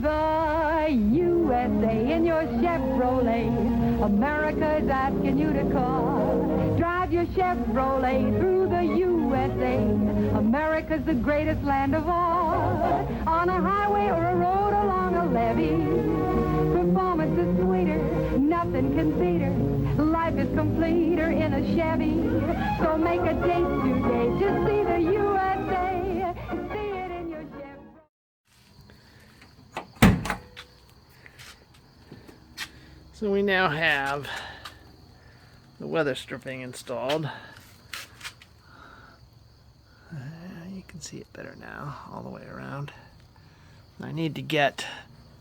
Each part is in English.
the USA in your Chevrolet. America is asking you to call. Drive your Chevrolet through the USA. America's the greatest land of all. On a highway or a road along a levee, performance is sweeter, nothing can beat her. Life is completer in a Chevy. So make a date today to see the USA. See it in your Chevrolet. So we now have the weather stripping installed. You can see it better now, all the way around. I need to get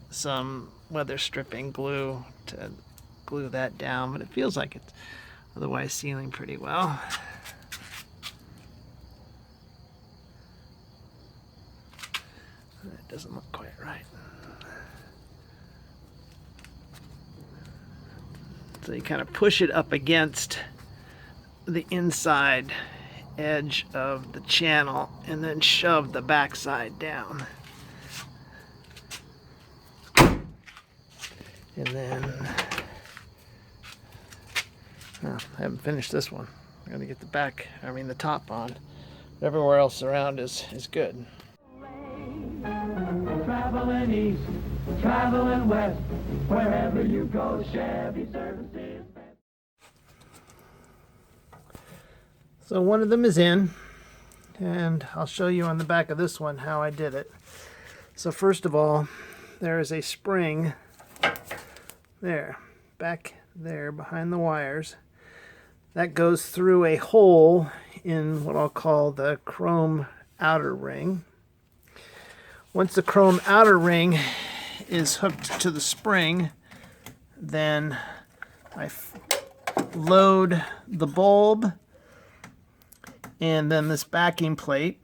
some weather stripping glue to glue that down, but it feels like it's otherwise sealing pretty well. That doesn't look quite right. So you kind of push it up against the inside edge of the channel and then shove the backside down. And then, oh, I haven't finished this one. I'm gonna get the top on. Everywhere else around is good. Traveling east, traveling west, wherever you go, Chevy services. So one of them is in, and I'll show you on the back of this one how I did it. So first of all, there is a spring there, back there behind the wires. That goes through a hole in what I'll call the chrome outer ring. Once the chrome outer ring is hooked to the spring, then I load the bulb and then this backing plate,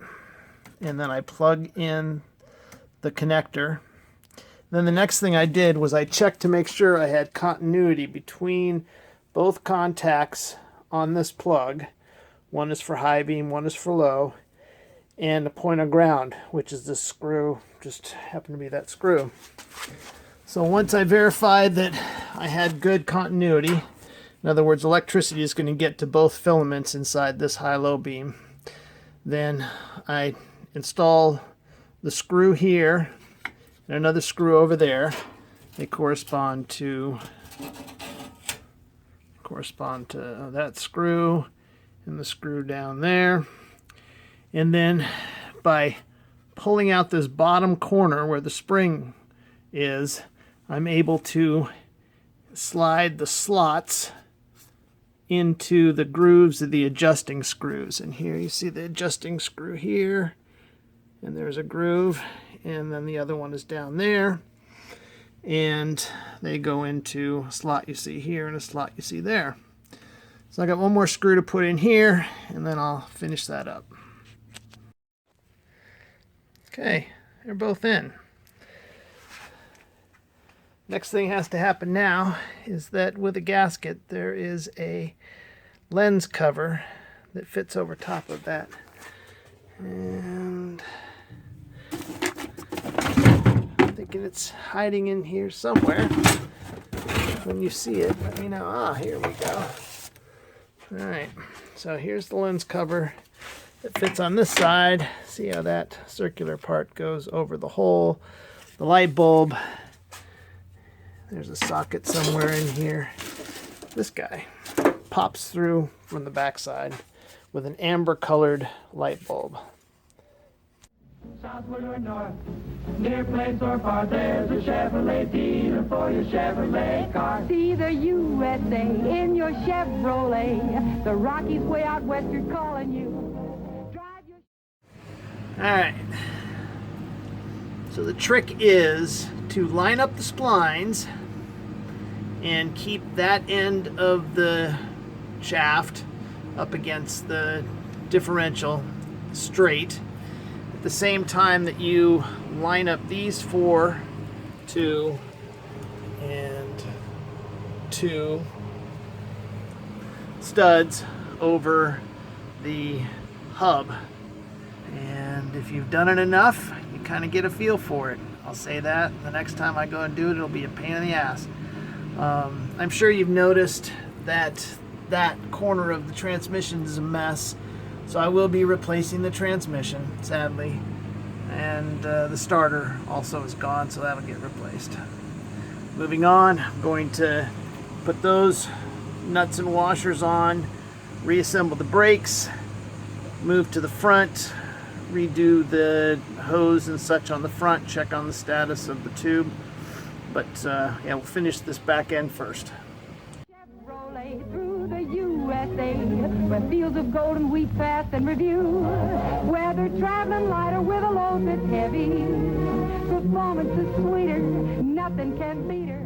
and then I plug in the connector. Then the next thing I did was I checked to make sure I had continuity between both contacts on this plug. One is for high beam, one is for low, and a point of ground, which is this screw, just happened to be that screw. So once I verified that I had good continuity, in other words, electricity is going to get to both filaments inside this high-low beam, then I install the screw here and another screw over there. They correspond to that screw and the screw down there. And then by pulling out this bottom corner where the spring is, I'm able to slide the slots into the grooves of the adjusting screws. And here you see the adjusting screw here, and there's a groove, and then the other one is down there, and they go into a slot you see here and a slot you see there. So I got one more screw to put in here, and then I'll finish that up. Okay, they're both in. Next thing has to happen now is that with a gasket there is a lens cover that fits over top of that. And I'm thinking it's hiding in here somewhere. When you see it, let me know. Ah, here we go. Alright, so here's the lens cover that fits on this side. See how that circular part goes over the hole. The light bulb, there's a socket somewhere in here. This guy pops through from the backside with an amber colored light bulb. Southward or north, near place or far, there's a Chevrolet dealer for your Chevrolet car. See the USA in your Chevrolet. The Rockies way out west are calling you. Drive your... Alright, so the trick is to line up the splines and keep that end of the shaft up against the differential straight at the same time that you line up these 4, 2, and 2 studs over the hub. And if you've done it enough, you kind of get a feel for it. I'll say that. The next time I go and do it, it'll be a pain in the ass. I'm sure you've noticed that that corner of the transmission is a mess, so I will be replacing the transmission, sadly. And the starter also is gone, so that'll get replaced. Moving on, I'm going to put those nuts and washers on, reassemble the brakes, move to the front, redo the hose and such on the front, check on the status of the tube. But yeah, we'll finish this back end first. Chevrolet through the USA, where fields of golden wheat fast and review, where they're traveling lighter with a load that's heavy. Performance is sweeter, nothing can beat her.